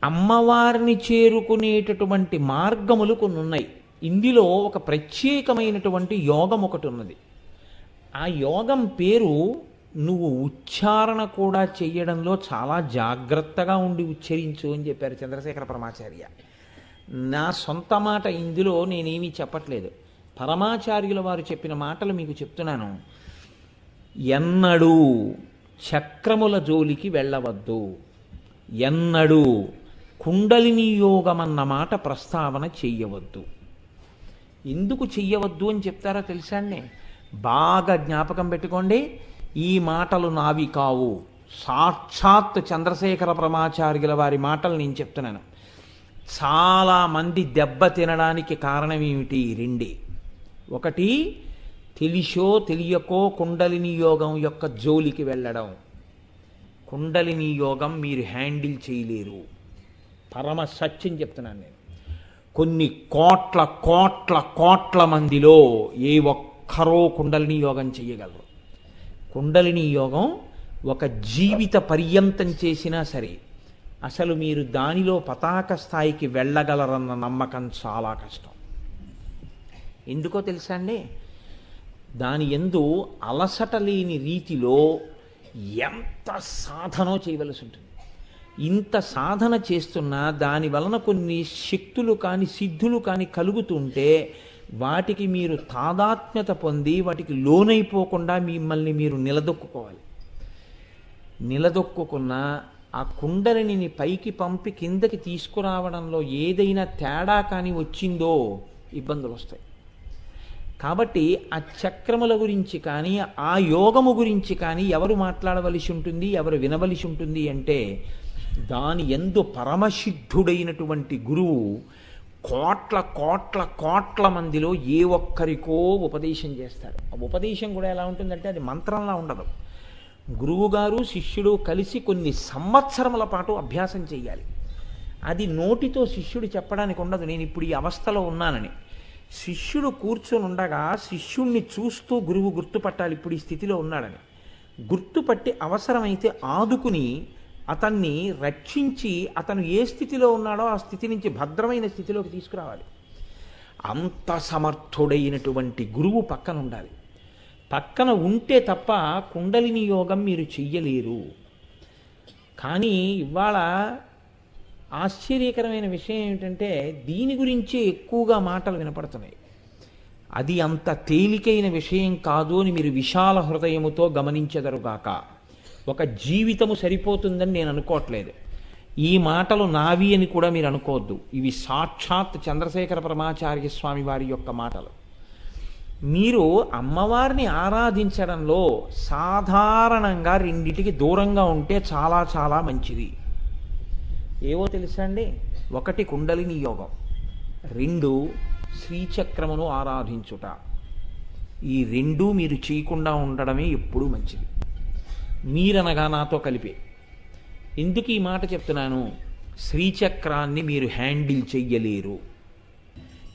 అమ్మవారిని చేరుకునేటటువంటి మార్గములు కొన్ని ఉన్నాయి. ఇందులో ఒక ప్రత్యేకమైనటువంటి యోగం ఒకటి ఉన్నది. ఆ యోగం పేరు నువ్వు ఉచ్చారణ కూడా చెయ్యడంలో చాలా జాగ్రత్తగా ఉండి ఉచ్చరించు అని చెప్పారు చంద్రశేఖర పరమాచార్య. నా సొంత మాట ఇందులో నేనేమీ చెప్పట్లేదు, పరమాచార్యుల వారు చెప్పిన మాటలు మీకు చెప్తున్నాను. ఎన్నడూ చక్రముల జోలికి వెళ్ళవద్దు, ఎన్నడూ కుండలిని యోగమన్న మాట ప్రస్తావన చెయ్యవద్దు. ఎందుకు చెయ్యవద్దు అని చెప్తారో తెలుసా అండి? బాగా జ్ఞాపకం పెట్టుకోండి, ఈ మాటలు నావి కావు, సాక్షాత్ చంద్రశేఖర పరమాచార్యుల వారి మాటలు నేను చెప్తున్నాను. చాలామంది దెబ్బ తినడానికి కారణం ఏమిటి? రెండే. ఒకటి, తెలిసో తెలియకో కుండలిని యోగం యొక్క జోలికి వెళ్ళడం. కుండలిని యోగం మీరు హ్యాండిల్ చేయలేరు, పరమ సత్యం చెప్తున్నాను నేను. కొన్ని కోట్ల కోట్ల కోట్ల మందిలో ఏ ఒక్కరో కుండలిని యోగం చెయ్యగలరు. కుండలిని యోగం ఒక జీవిత పర్యంతం చేసినా సరే అసలు మీరు దానిలో పతాక స్థాయికి వెళ్ళగలరన్న నమ్మకం చాలా కష్టం. ఎందుకో తెలుసా అండి? దాని యందు అలసట లేని రీతిలో ఎంత సాధనో చేయవలసి ఉంటుంది. ఇంత సాధన చేస్తున్నా దాని వలన కొన్ని శక్తులు కానీ సిద్ధులు కానీ కలుగుతుంటే వాటికి మీరు తాదాత్మ్యత పొంది వాటికి లోనైపోకుండా మిమ్మల్ని మీరు నిలదొక్కుకోవాలి. నిలదొక్కున్న ఆ కుండలిని పైకి పంపి కిందకి తీసుకురావడంలో ఏదైనా తేడా కానీ వచ్చిందో ఇబ్బందులు వస్తాయి. కాబట్టి ఆ చక్రముల గురించి కానీ ఆ యోగము గురించి కానీ ఎవరు మాట్లాడవలసి ఉంటుంది, ఎవరు వినవలసి ఉంటుంది అంటే దాని యందు పరమసిద్ధుడైనటువంటి గురువు కోట్ల కోట్ల కోట్ల మందిలో ఏ ఒక్కరికో ఉపదేశం చేస్తారు. ఆ ఉపదేశం కూడా ఎలా ఉంటుందంటే అది మంత్రంలా ఉండదు. గురువుగారు శిష్యుడు కలిసి కొన్ని సంవత్సరముల పాటు అభ్యాసం చేయాలి. అది నోటితో శిష్యుడు చెప్పడానికి ఉండదు, నేను ఇప్పుడు ఈ అవస్థలో ఉన్నానని. శిష్యుడు కూర్చొని ఉండగా శిష్యుణ్ణి చూస్తూ గురువు గుర్తుపట్టాలి ఇప్పుడు ఈ స్థితిలో ఉన్నాడని. గుర్తుపట్టి అవసరమైతే ఆదుకుని అతన్ని రక్షించి అతను ఏ స్థితిలో ఉన్నాడో ఆ స్థితి నుంచి భద్రమైన స్థితిలోకి తీసుకురావాలి. అంత సమర్థుడైనటువంటి గురువు పక్కన ఉండాలి. పక్కన ఉంటే తప్ప కుండలిని యోగం మీరు చెయ్యలేరు. కానీ ఇవాళ ఆశ్చర్యకరమైన విషయం ఏమిటంటే దీని గురించే ఎక్కువగా మాటలు వినపడుతున్నాయి. అది అంత తేలికైన విషయం కాదు అని మీరు విశాల హృదయముతో గమనించెదరుగాక. ఒక జీవితము సరిపోతుందని నేను అనుకోవట్లేదు. ఈ మాటలు నావి అని కూడా మీరు అనుకోవద్దు. ఇవి సాక్షాత్ చంద్రశేఖర పరమాచార్య స్వామి వారి యొక్క మాటలు. మీరు అమ్మవారిని ఆరాధించడంలో సాధారణంగా రెండిటికి దూరంగా ఉంటే చాలా చాలా మంచిది. ఏవో తెలుసా అండి? ఒకటి కుండలిని యోగం, రెండు శ్రీచక్రమును ఆరాధించుట. ఈ రెండూ మీరు చేయకుండా ఉండడమే ఎప్పుడూ మంచిది. మీరనగా నాతో కలిపే. ఎందుకు ఈ మాట చెప్తున్నాను? శ్రీచక్రాన్ని మీరు హ్యాండిల్ చెయ్యలేరు.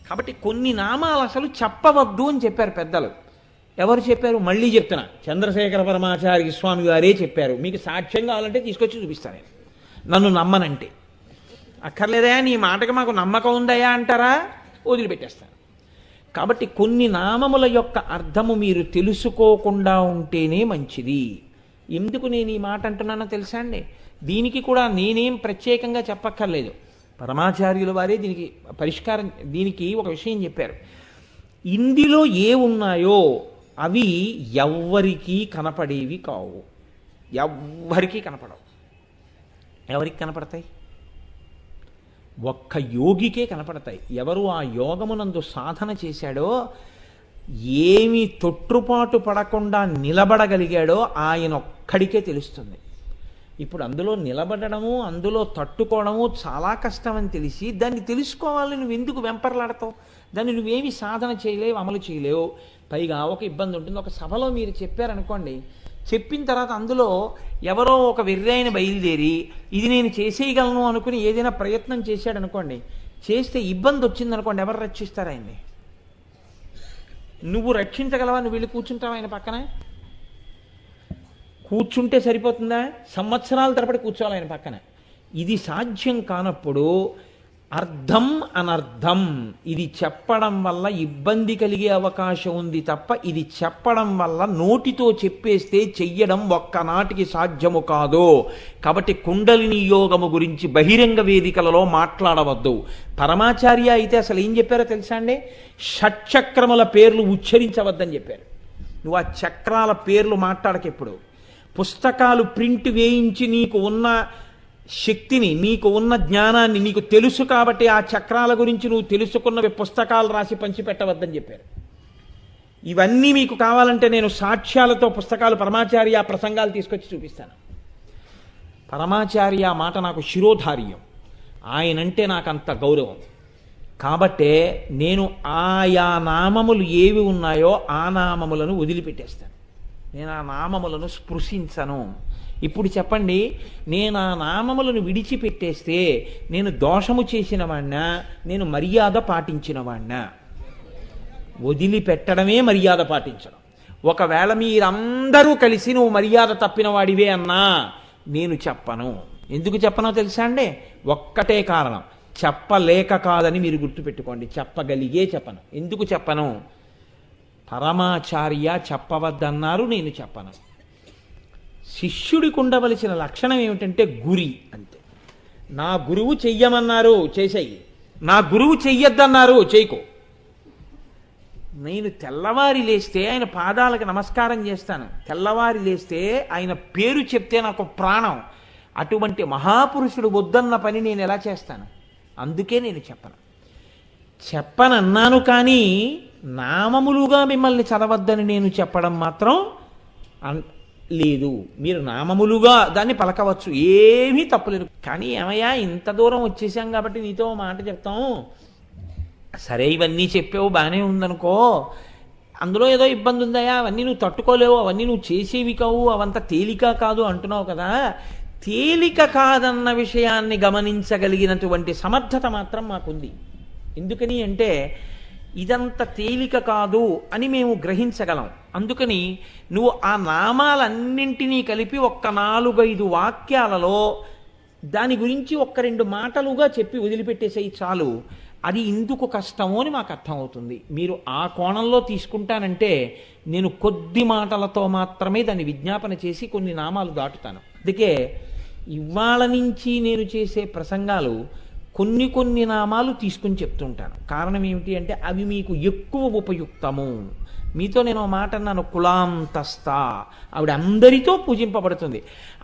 కాబట్టి కొన్ని నామాలు అసలు చెప్పవద్దు అని చెప్పారు పెద్దలు. ఎవరు చెప్పారు? మళ్ళీ చెప్తున్నా, చంద్రశేఖర పరమాచార్య స్వామి వారే చెప్పారు. మీకు సాక్ష్యం కావాలంటే తీసుకొచ్చి చూపిస్తాను నేను, నన్ను నమ్మనంటే. అక్కర్లేదయా, నీ మాటకి మాకు నమ్మకం ఉందయా అంటారా, వదిలిపెట్టేస్తాను. కాబట్టి కొన్ని నామముల యొక్క అర్థము మీరు తెలుసుకోకుండా ఉంటేనే మంచిది. ఎందుకు నేను ఈ మాట అంటున్నానో తెలుసా అండి? దీనికి కూడా నేనేం ప్రత్యేకంగా చెప్పక్కర్లేదు, పరమాచార్యుల వారే దీనికి పరిష్కారం, దీనికి ఒక విషయం చెప్పారు. ఇందులో ఏ ఉన్నాయో అవి ఎవ్వరికీ కనపడేవి కావు. ఎవ్వరికీ కనపడవు. ఎవరికి కనపడతాయి? ఒక్క యోగికే కనపడతాయి. ఎవరు ఆ యోగమునందు సాధన చేశాడో, ఏమి తొట్టుపాటు పడకుండా నిలబడగలిగాడో ఆయన ఒక్కడికే తెలుస్తుంది. ఇప్పుడు అందులో నిలబడము, అందులో తట్టుకోవడము చాలా కష్టమని తెలిసి దాన్ని తెలుసుకోవాలని నువ్వు ఎందుకు వెంపర్లాడతావు? దాన్ని నువ్వేమి సాధన చేయలేవు, అమలు చేయలేవు. పైగా ఒక ఇబ్బంది ఉంటుంది. ఒక సభలో మీరు చెప్పారనుకోండి, చెప్పిన తర్వాత అందులో ఎవరో ఒక వెర్రైన బయలుదేరి ఇది నేను చేసేయగలను అనుకుని ఏదైనా ప్రయత్నం చేశాడనుకోండి, చేస్తే ఇబ్బంది వచ్చిందనుకోండి, ఎవరు రక్షిస్తారు ఆయన్ని? నువ్వు రక్షించగలవా? నువ్వు వెళ్ళి కూర్చుంటావు ఆయన పక్కన? కూర్చుంటే సరిపోతుందా? సంవత్సరాల తరబడి కూర్చోవాలి ఆయన పక్కన. ఇది సాధ్యం కానప్పుడు అర్థం అనర్థం ఇది చెప్పడం వల్ల ఇబ్బంది కలిగే అవకాశం ఉంది తప్ప ఇది చెప్పడం వల్ల నోటితో చెప్పేస్తే చెయ్యడం ఒక్కనాటికి సాధ్యము కాదు. కాబట్టి కుండలిని యోగము గురించి బహిరంగ వేదికలలో మాట్లాడవద్దు. పరమాచార్య అయితే అసలు ఏం చెప్పారో తెలుసా అండి? షట్చక్రముల పేర్లు ఉచ్చరించవద్దని చెప్పారు. నువ్వు ఆ చక్రాల పేర్లు మాట్లాడకెప్పుడు. పుస్తకాలు ప్రింట్ వేయించి నీకు ఉన్న శక్తిని, నీకు ఉన్న జ్ఞానాన్ని, నీకు తెలుసు కాబట్టి ఆ చక్రాల గురించి నువ్వు తెలుసుకున్నవి పుస్తకాలు రాసి పంచిపెట్టవద్దని చెప్పారు. ఇవన్నీ మీకు కావాలంటే నేను సాక్ష్యాలతో పుస్తకాలు పరమాచార్య ప్రసంగాలు తీసుకొచ్చి చూపిస్తాను. పరమాచార్య మాట నాకు శిరోధార్యం, ఆయనంటే నాకు అంత గౌరవం. కాబట్టే నేను ఆయా నామములు ఏవి ఉన్నాయో ఆ నామములను వదిలిపెట్టేస్తాను. నేను ఆ నామములను స్పృశించను. ఇప్పుడు చెప్పండి, నేను ఆ నామములను విడిచిపెట్టేస్తే నేను దోషము చేసిన వాణ్ణా, నేను మర్యాద పాటించిన వాణ్ణా? వదిలిపెట్టడమే మర్యాద పాటించడం. ఒకవేళ మీరందరూ కలిసి నువ్వు మర్యాద తప్పిన వాడివే అన్నా నేను చెప్పను. ఎందుకు చెప్పనో తెలుసా అండి? ఒక్కటే కారణం, చెప్పలేక కాదని మీరు గుర్తుపెట్టుకోండి. చెప్పగలిగే చెప్పను. ఎందుకు చెప్పను? పరమాచార్య చెప్పవద్దన్నారు, నేను చెప్పను. శిష్యుడికి ఉండవలసిన లక్షణం ఏమిటంటే గురి అంతే. నా గురువు చెయ్యమన్నారు, చేసేయి. నా గురువు చెయ్యొద్దన్నారు, చేయకు. నేను తెల్లవారి లేస్తే ఆయన పాదాలకు నమస్కారం చేస్తాను. తెల్లవారి లేస్తే ఆయన పేరు చెప్తే నాకు ప్రాణం. అటువంటి మహాపురుషుడు వద్దన్న పని నేను ఎలా చేస్తాను? అందుకే నేను చెప్పనన్నాను. కానీ నామములుగా మిమ్మల్ని చదవద్దని నేను చెప్పడం మాత్రం లేదు. మీరు నామములుగా దాన్ని పలకవచ్చు, ఏమీ తప్పులేదు. కానీ ఏమయ్యా ఇంత దూరం వచ్చేసాం కాబట్టి నీతో మాట చెప్తాం. సరే ఇవన్నీ చెప్పావు, బాగానే ఉందనుకో, అందులో ఏదో ఇబ్బంది ఉందయా, అవన్నీ నువ్వు తట్టుకోలేవు, అవన్నీ నువ్వు చేసేవి కావు, అవంతా తేలిక కాదు అంటున్నావు కదా. తేలిక కాదన్న విషయాన్ని గమనించగలిగినటువంటి సమర్థత మాత్రం మాకుంది. ఎందుకని అంటే ఇదంత తేలిక కాదు అని మేము గ్రహించగలం. అందుకని నువ్వు ఆ నామాలన్నింటినీ కలిపి ఒక్క 4-5 వాక్యాలలో దాని గురించి 1-2 మాటలుగా చెప్పి వదిలిపెట్టేసేయి చాలు. అది ఎందుకు కష్టమో అని మాకు అర్థమవుతుంది. మీరు ఆ కోణంలో తీసుకుంటానంటే నేను కొద్ది మాటలతో మాత్రమే దాన్ని విజ్ఞాపన చేసి కొన్ని నామాలు దాటుతాను. అందుకే ఇవాళ నుంచి నేను చేసే ప్రసంగాలు కొన్ని నామాలు తీసుకుని చెప్తుంటాను. కారణం ఏమిటి అంటే అవి మీకు ఎక్కువ ఉపయుక్తము. మీతో నేను మాట అన్నాను, కులాంతస్థ, ఆవిడ అందరితో పూజింపబడుతుంది.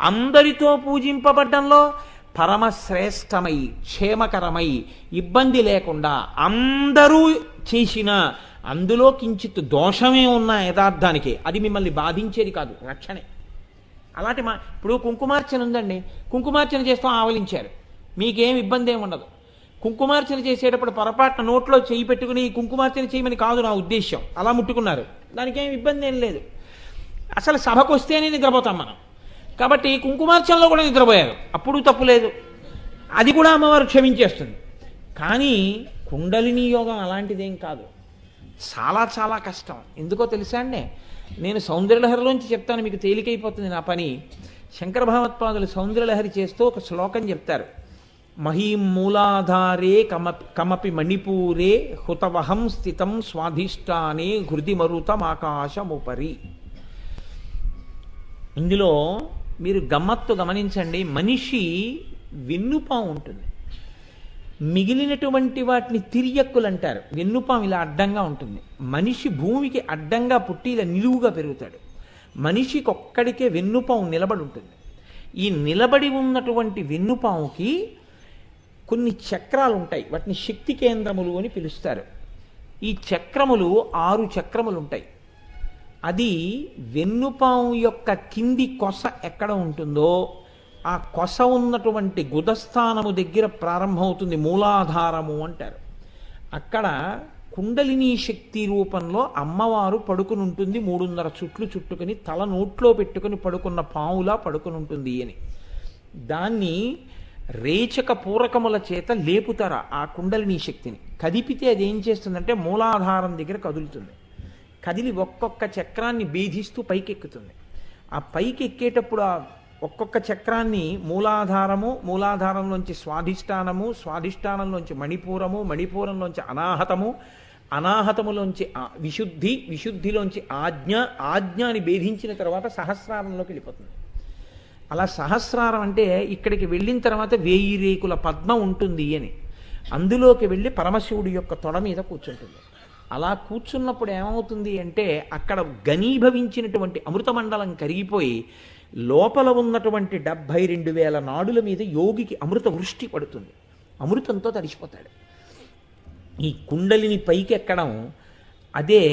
అందరితో పూజింపబడ్డంలో పరమశ్రేష్టమై, క్షేమకరమై, ఇబ్బంది లేకుండా అందరూ చేసిన అందులో కించిత్ దోషమే ఉన్న యథార్థానికి అది మిమ్మల్ని బాధించేది కాదు, రక్షణే. అలాంటి ఇప్పుడు కుంకుమార్చన ఉందండి, కుంకుమార్చన చేస్తూ ఆవలించారు, మీకేం ఇబ్బంది ఏమి ఉండదు. కుంకుమార్చన చేసేటప్పుడు పొరపాటున నోట్లో చేయి పెట్టుకుని కుంకుమార్చన చేయమని కాదు నా ఉద్దేశం, అలా ముట్టుకున్నారు, దానికి ఏం ఇబ్బంది ఏం లేదు. అసలు సభకు వస్తేనే నిద్రపోతాం మనం, కాబట్టి కుంకుమార్చనలో కూడా నిద్రపోయారు, అప్పుడు తప్పు లేదు, అది కూడా అమ్మవారు క్షమించేస్తుంది. కానీ కుండలిని యోగం అలాంటిదేం కాదు, చాలా చాలా కష్టం. ఎందుకో తెలుసా అండి, నేను సౌందర్యలహరిలోంచి చెప్తాను, మీకు తేలికైపోతుంది నా పని. శంకర భగవత్పాదులు సౌందర్యలహరి చేస్తూ ఒక శ్లోకం చెప్తారు. మహీం మూలాధారే కమపి మణిపూరే హుతవహం స్థితం స్వాధిష్టానే హృది మరుతమాకాశముపరి. ఇందులో మీరు గమ్మత్తు గమనించండి, మనిషి వెన్నుపాము ఉంటుంది, మిగిలినటువంటి వాటిని తిరియక్కులు అంటారు. వెన్నుపాము ఇలా అడ్డంగా ఉంటుంది. మనిషి భూమికి అడ్డంగా పుట్టి ఇలా నిలువుగా పెరుగుతాడు. మనిషికి ఒక్కడికే వెన్నుపాము నిలబడి ఉంటుంది. ఈ నిలబడి ఉన్నటువంటి వెన్నుపాముకి కొన్ని చక్రాలు ఉంటాయి, వాటిని శక్తి కేంద్రములు అని పిలుస్తారు. ఈ చక్రములు 6 చక్రములు ఉంటాయి. అది వెన్నుపాము యొక్క కింది కొస ఎక్కడ ఉంటుందో ఆ కొస ఉన్నటువంటి గుదస్థానము దగ్గర ప్రారంభమవుతుంది, మూలాధారము అంటారు. అక్కడ కుండలిని శక్తి రూపంలో అమ్మవారు పడుకుని ఉంటుంది, 3.5 చుట్లు చుట్టుకుని తల నోట్లో పెట్టుకుని పడుకున్న పావులా పడుకుని ఉంటుంది అని. దాన్ని రేచక పూరకముల చేత లేపుతారా ఆ కుండలిని శక్తిని. కదిపితే అది ఏం చేస్తుందంటే మూలాధారం దగ్గర కదులుతుంది, కదిలి ఒక్కొక్క చక్రాన్ని భేదిస్తూ పైకెక్కుతుంది. ఆ పైకి ఎక్కేటప్పుడు ఒక్కొక్క చక్రాన్ని మూలాధారము, మూలాధారంలోంచి స్వాధిష్టానము, స్వాధిష్టానంలోంచి మణిపూరము, మణిపూరంలోంచి అనాహతము, అనాహతములోంచి విశుద్ధి, విశుద్ధిలోంచి ఆజ్ఞ, ఆజ్ఞని భేదించిన తర్వాత సహస్రారంలోకి వెళ్ళిపోతుంది. అలా సహస్రారం అంటే ఇక్కడికి వెళ్ళిన తర్వాత 1000 రేకుల పద్మ ఉంటుంది అని, అందులోకి వెళ్ళి పరమశివుడి యొక్క తొడ మీద కూర్చుంటుంది. అలా కూర్చున్నప్పుడు ఏమవుతుంది అంటే అక్కడ ఘనీభవించినటువంటి అమృతమండలం కరిగిపోయి లోపల ఉన్నటువంటి 72,000 నాడుల మీద యోగికి అమృత వృష్టి పడుతుంది. అమృతంతో తడిసిపోతాడు. ఈ కుండలిని పైకి ఎక్కడం, అదే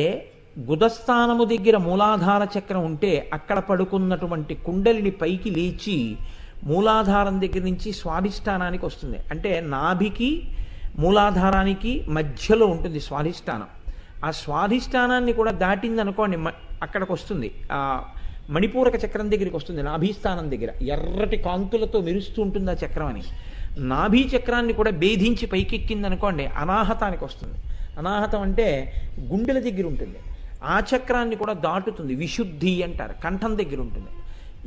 గుదస్థానము దగ్గర మూలాధార చక్రం ఉంటే అక్కడ పడుకున్నటువంటి కుండలిని పైకి లేచి మూలాధారం దగ్గర నుంచి స్వాధిష్టానానికి వస్తుంది. అంటే నాభికి మూలాధారానికి మధ్యలో ఉంటుంది స్వాధిష్టానం. ఆ స్వాధిష్టానాన్ని కూడా దాటింది అనుకోండి, అక్కడికి వస్తుంది, ఆ మణిపూరక చక్రం దగ్గరికి వస్తుంది. నాభీస్థానం దగ్గర ఎర్రటి కాంతులతో మెరుస్తూ ఉంటుంది ఆ చక్రం అని. నాభీ చక్రాన్ని కూడా భేదించి పైకెక్కింది అనుకోండి, అనాహతానికి వస్తుంది. అనాహతం అంటే గుండెల దగ్గర ఉంటుంది. ఆ చక్రాన్ని కూడా దాటుతుంది, విశుద్ధి అంటారు, కంఠం దగ్గర ఉంటుంది.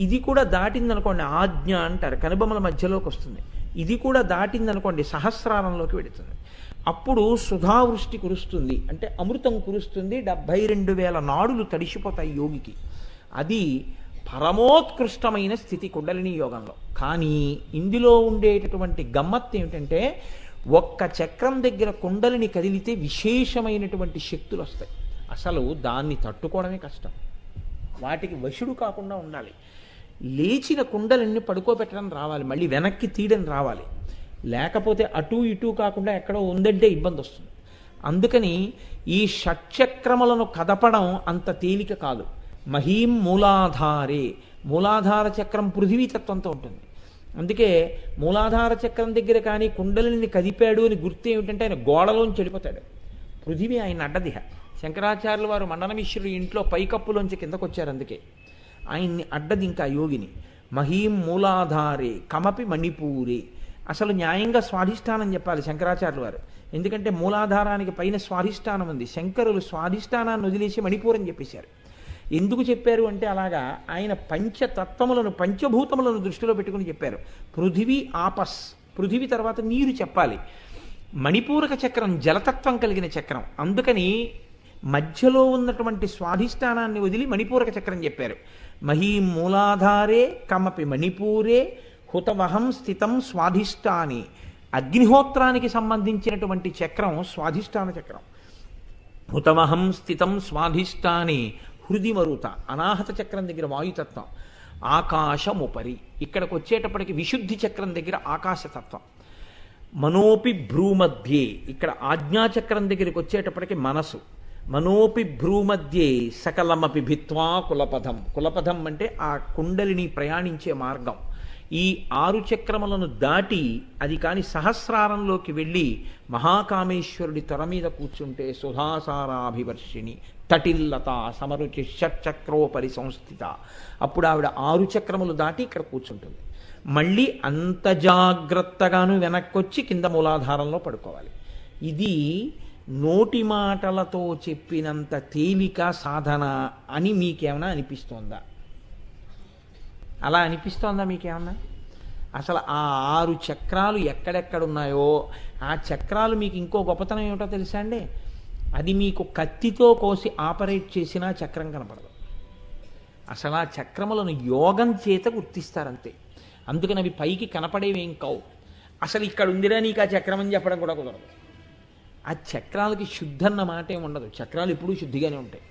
ఇది కూడా దాటింది అనుకోండి, ఆజ్ఞ అంటారు, కనుబొమ్మల మధ్యలోకి వస్తుంది. ఇది కూడా దాటింది అనుకోండి, సహస్రారంలోకి వెడుతుంది. అప్పుడు సుధావృష్టి కురుస్తుంది, అంటే అమృతం కురుస్తుంది. 72,000 నాడులు తడిసిపోతాయి యోగికి. అది పరమోత్కృష్టమైన స్థితి కుండలిని యోగంలో. కానీ ఇందులో ఉండేటటువంటి గమ్మత్తు ఏమిటంటే ఒక్క చక్రం దగ్గర కుండలిని కదిలితే విశేషమైనటువంటి శక్తులు వస్తాయి. అసలు దాన్ని తట్టుకోవడమే కష్టం, వాటికి వశుడు కాకుండా ఉండాలి. లేచిన కుండలిని పడుకోబెట్టడం రావాలి, మళ్ళీ వెనక్కి తీయడం రావాలి. లేకపోతే అటు ఇటు కాకుండా ఎక్కడో ఉందంటే ఇబ్బంది వస్తుంది. అందుకని ఈ షట్చక్రములను కదపడం అంత తేలిక కాదు. మహీం మూలాధారే, మూలాధార చక్రం పృథివీతత్వంతో ఉంటుంది. అందుకే మూలాధార చక్రం దగ్గర కానీ కుండలిని కదిపాడు అని గుర్తు ఏమిటంటే ఆయన గోడలోంచి వెళ్ళిపోతాడు. పృథివీ ఆయన అడ్డదిహ. శంకరాచార్యుల వారు మండనమిశ్రుడు ఇంట్లో పైకప్పులోంచి కిందకు వచ్చారు. అందుకే ఆయన్ని అడ్డది ఇంకా యోగిని. మహీం మూలాధారే కమపి మణిపూరే. అసలు న్యాయంగా స్వాధిష్టానం చెప్పాలి శంకరాచార్యుల వారు, ఎందుకంటే మూలాధారానికి పైన స్వాధిష్టానం ఉంది. శంకరులు స్వాధిష్టానాన్ని వదిలేసి మణిపూరం చెప్పేశారు. ఎందుకు చెప్పారు అంటే అలాగా ఆయన పంచతత్వములను, పంచభూతములను దృష్టిలో పెట్టుకుని చెప్పారు. పృథివీ ఆపస్, పృథివీ తర్వాత నీరు చెప్పాలి. మణిపూరక చక్రం జలతత్వం కలిగిన చక్రం, అందుకని మధ్యలో ఉన్నటువంటి స్వాధిష్టానాన్ని వదిలి మణిపూరక చక్రం చెప్పారు. మహీం మూలాధారే కమపి మణిపూరే హుతవహం స్థితం స్వాధిష్టాని. అగ్నిహోత్రానికి సంబంధించినటువంటి చక్రం స్వాధిష్టాన చక్రం. హుతవహం స్థితం స్వాధిష్టాని హృది మరుత. అనాహత చక్రం దగ్గర వాయుతత్వం. ఆకాశముపరి, ఇక్కడికి వచ్చేటప్పటికి విశుద్ధి చక్రం దగ్గర ఆకాశతత్వం. మనోపి భ్రూమధ్యే, ఇక్కడ ఆజ్ఞాచక్రం దగ్గరికి వచ్చేటప్పటికి మనసు. మనోపి భ్రూమధ్యే సకలమపి భిత్వా కులపథం. కులపథం అంటే ఆ కుండలిని ప్రయాణించే మార్గం. ఈ 6 చక్రములను దాటి అది కాని సహస్రారంలోకి వెళ్ళి మహాకామేశ్వరుడి తొర మీద కూర్చుంటే సుధాసారాభివర్షిణి తటిల్లత సమరుచి షట్చక్రోపరి సంస్థిత. అప్పుడు ఆవిడ 6 చక్రములు దాటి ఇక్కడ కూర్చుంటుంది. మళ్ళీ అంత జాగ్రత్తగాను వెనక్కొచ్చి కింద మూలాధారంలో పడుకోవాలి. ఇది నోటి మాటలతో చెప్పినంత తేలిక సాధన అని మీకేమైనా అనిపిస్తోందా? అలా అనిపిస్తోందా మీకేమన్నా? అసలు ఆ 6 చక్రాలు ఎక్కడెక్కడున్నాయో ఆ చక్రాలు మీకు ఇంకో గొప్పతనం ఏమిటో తెలుసా అండి? అది మీకు కత్తితో కోసి ఆపరేట్ చేసినా చక్రం కనపడదు. అసలు ఆ చక్రములను యోగం చేత గుర్తిస్తారంతే. అందుకని అవి పైకి కనపడేవేం కావు. అసలు ఇక్కడ ఉందిరా నీకు ఆ చక్రం అని చెప్పడం కూడా కుదరదు. ఆ చక్రాలకి శుద్ధన్న మాట ఏమి ఉండదు. చక్రాలు ఎప్పుడూ శుద్ధిగానే ఉంటాయి.